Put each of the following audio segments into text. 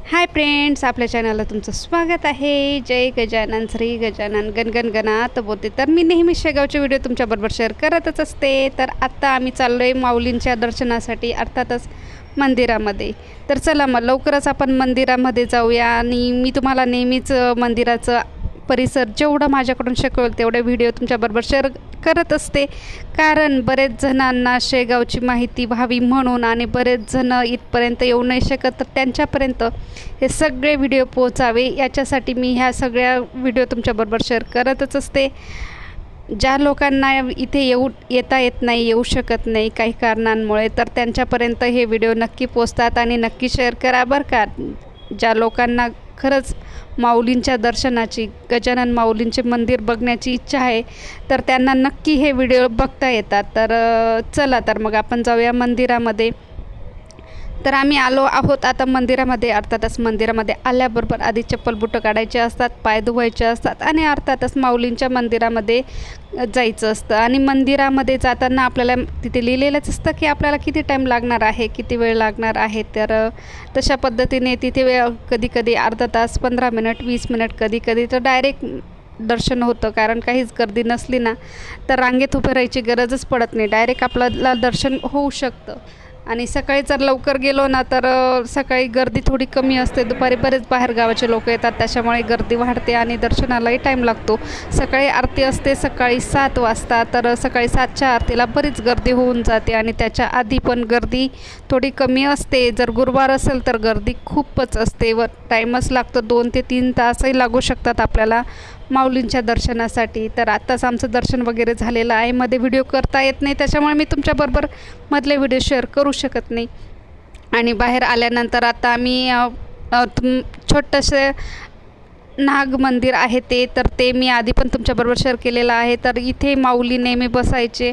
Hi friends, आपल्या चॅनलला तुमचं स्वागत आहे। जय गजानन, श्री गजानन, गणगण गणात बोलते। तर मी नेहमी शेगावचे व्हिडिओ तुमच्याबरोबर शेअर करतच असते। तर आत्ता आम्ही चाललो आहे माऊलींच्या दर्शनासाठी, अर्थातच मंदिरामध्ये। तर चला मग लवकरच आपण मंदिरामध्ये जाऊया आणि मी तुम्हाला नेहमीच मंदिराचं परिसर जेवढं माझ्याकडून शक्य होईल तेवढे व्हिडिओ तुमच्याबरोबर शेअर करत असते, कारण बरेच जणांना शेगावची माहिती व्हावी म्हणून, आणि बरेच जण इथपर्यंत येऊ नाही शकत, तर त्यांच्यापर्यंत हे सगळे व्हिडिओ पोहोचावे याच्यासाठी मी ह्या सगळ्या व्हिडिओ तुमच्याबरोबर शेअर करतच असते। ज्या लोकांना इथे येता येत नाही, येऊ शकत नाही काही कारणांमुळे, तर त्यांच्यापर्यंत हे व्हिडिओ नक्की पोचतात आणि नक्की शेअर करा बरं का। ज्या लोकांना खरंच माऊलींच्या दर्शनाची, गजानन माऊलींचे मंदिर बघण्याची इच्छा आहे, तर त्यांना नक्की हे व्हिडिओ बघता येतात। तर चला तर मग आपण जाऊया मंदिरामध्ये। तर आम्ही आलो आहोत आता मंदिरामध्ये। अर्थातच मंदिरामध्ये आल्याबरोबर आधी चप्पल बुटं काढायचे असतात, पाय धुवायचे असतात आणि अर्थातच माऊलींच्या मंदिरामध्ये जायचं असतं। आणि मंदिरामध्ये जाताना आपल्याला तिथे लिहिलेलंच असतं की आपल्याला किती टाईम लागणार आहे, किती वेळ लागणार आहे। तर तशा पद्धतीने तिथे कधी कधी अर्धा तास, 15 मिनिट, 20 मिनिट, कधी कधी तर डायरेक्ट दर्शन होतं, कारण काहीच गर्दी नसली ना तर रांगेत उभं राहायची गरजच पडत नाही, डायरेक्ट आपल्याला दर्शन होऊ शकतं। आणि सकाळी जर लवकर गेलो ना तर सकाळी गर्दी थोडी कमी असते, दुपारी बरेच बाहेरगावाचे लोक येतात, त्याच्यामुळे गर्दी वाढते आणि दर्शनालाही टाईम लागतो। सकाळी आरती असते सकाळी 7 वाजता, तर सकाळी 7च्या आरतीला बरीच गर्दी होऊन जाते आणि त्याच्या आधी पण गर्दी थोडी कमी असते। जर गुरुवार असेल तर गर्दी खूपच असते व टाईमच लागतो, 2 ते 3 तासही लागू शकतात आपल्याला माऊलींच्या दर्शनासाठी। तर आत्ताच आमचं दर्शन वगैरे झालेलं आहे, मध्ये व्हिडिओ करता येत नाही, त्याच्यामुळे मी तुमच्याबरोबर मधले व्हिडिओ शेअर करू शकत नाही। आणि बाहेर आल्यानंतर आता आम्ही छोटंसं नाग मंदिर आहे ते मी आधी पण तुमच्याबरोबर शेअर केलेलं आहे। तर इथे माऊली नेहमी बसायचे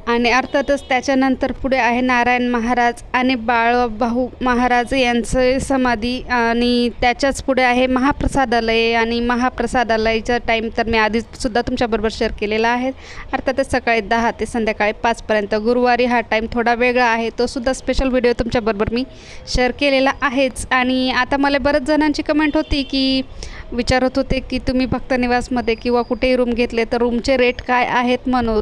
आणि अर्थातच त्याच्यानंतर पुढे आहे नारायण महाराज आणि बाळभाऊ महाराज यांचं समाधी, आणि त्याच्याच पुढे आहे महाप्रसादालय। आणि महाप्रसादालयाचा टाईम तर मी आधीसुद्धा तुमच्याबरोबर शेअर केलेला आहे। अर्थातच सकाळी 10 ते संध्याकाळी 5पर्यंत। गुरुवारी हा टाईम थोडा वेगळा आहे, तो सुद्धा स्पेशल व्हिडिओ तुमच्याबरोबर मी शेअर केलेला आहेच। आणि आता मला बऱ्याच जणांची कमेंट होती की विचारत होते की तुम्ही भक्तनिवासमध्ये किंवा कुठेही रूम घेतले तर रूमचे रेट काय आहेत म्हणून।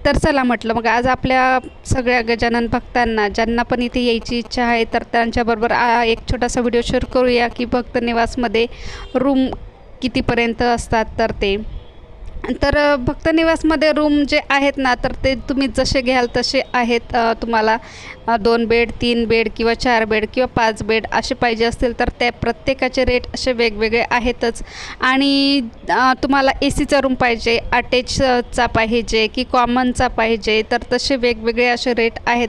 तर चला म्हटलं मग आज आपल्या सगळ्या गजानन भक्तांना ज्यांना पण इथे यायची इच्छा आहे तर त्यांच्याबरोबर एक छोटासा व्हिडिओ शेअर करूया की भक्तनिवासमध्ये रूम कितीपर्यंत असतात। तर भक्तनिवासमध्ये रूम जे आहेत ना तर ते तुम्ही जसे घ्याल तसे आहेत। तुम्हाला 2 बेड, 3 बेड किंवा 4 बेड किंवा 5 बेड असे पाहिजे असतील तर त्या प्रत्येकाचे रेट असे वेगवेगळे आहेतच। आणि तुम्हाला AC चा रूम पाहिजे, अटॅचचा पाहिजे की कॉमनचा पाहिजे, तर तसे वेगवेगळे असे रेट आहेत।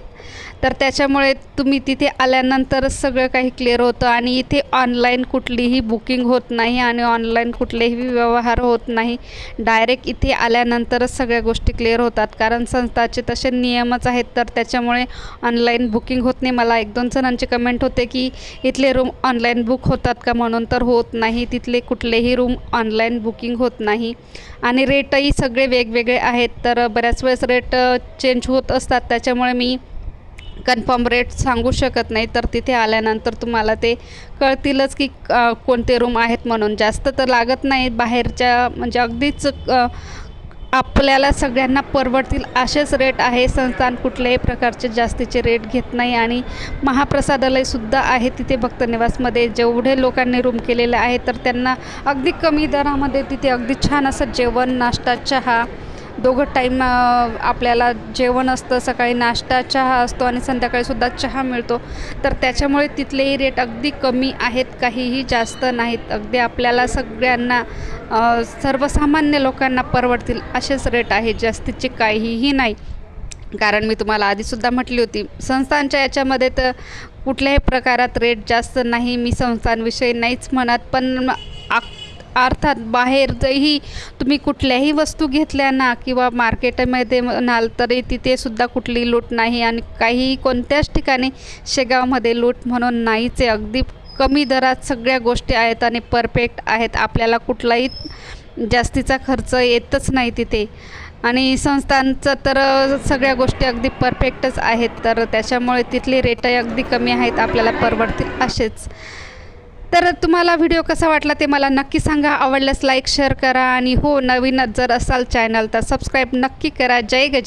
तर त्याच्यामुळे तुम्ही तिथे आल्यानंतरच सगळं काही क्लिअर होतं। आणि इथे ऑनलाईन कुठलीही बुकिंग होत नाही आणि ऑनलाईन कुठलेही व्यवहार होत नाही, डायरेक्ट इथे आल्यानंतरच सगळ्या गोष्टी क्लिअर होतात, कारण संस्थाचे तसे नियमच आहेत। तर त्याच्यामुळे ऑनलाईन बुकिंग होत नाही। मला 1-2 जणांचे कमेंट होते की इथले रूम ऑनलाईन बुक होतात का म्हणून, तर होत नाही, तिथले कुठलेही रूम ऑनलाईन बुकिंग होत नाही। आणि रेटही सगळे वेगवेगळे आहेत, तर बऱ्याच वेळेस रेट चेंज होत असतात, त्याच्यामुळे मी कन्फर्म रेट सांगू शकत नाही। तर तिथे आल्यानंतर तुम्हाला ते कळतीलच की कोणते रूम आहेत म्हणून। जास्त तर लागत नाही बाहेरच्या, म्हणजे अगदीच आपल्याला सगळ्यांना परवडतील असेच रेट आहे। संस्थान कुठल्याही प्रकारचे जास्तीचे रेट घेत नाही। आणि महाप्रसादालयसुद्धा आहे तिथे भक्तनिवासमध्ये, जेवढे लोकांनी रूम केलेले आहे तर त्यांना अगदी कमी दरामध्ये तिथे अगदी छान असं जेवण, नाश्ता, चहा, 2 टाईम आपल्याला जेवण असतं, सकाळी नाश्ता, चहा असतो आणि संध्याकाळीसुद्धा चहा मिळतो। तर त्याच्यामुळे तिथलेही रेट अगदी कमी आहेत, काहीही जास्त नाहीत, अगदी आपल्याला सगळ्यांना सर्वसामान्य लोकांना परवडतील असेच रेट आहेत, जास्तीचे काहीही नाही। कारण मी तुम्हाला आधीसुद्धा म्हटली होती संस्थांच्या याच्यामध्ये तर कुठल्याही प्रकारात रेट जास्त नाही। मी संस्थांविषयी नाहीच म्हणत, पण अर्थात बाहेरही तुम्ही कुठल्याही वस्तू घेतल्या ना किंवा मार्केटमध्ये म्हणाल तरी तिथेसुद्धा कुठली लूट नाही आणि काही कोणत्याच ठिकाणी शेगावमध्ये लूट म्हणून नाहीच आहे। अगदी कमी दरात सगळ्या गोष्टी आहेत आणि परफेक्ट आहेत, आपल्याला कुठलाही जास्तीचा खर्च येतच नाही तिथे। आणि संस्थांचं तर सगळ्या गोष्टी अगदी परफेक्टच आहेत, तर त्याच्यामुळे तिथली रेटही अगदी कमी आहेत, आपल्याला परवडतील असेच. तर तुम्हाला व्हिडिओ कसा वाटला ते मला नक्की सांगा. आवडल्यास लाईक शेअर करा आणि हो, नवीनच जर असाल चॅनल तर सबस्क्राईब नक्की करा. जय गजानन.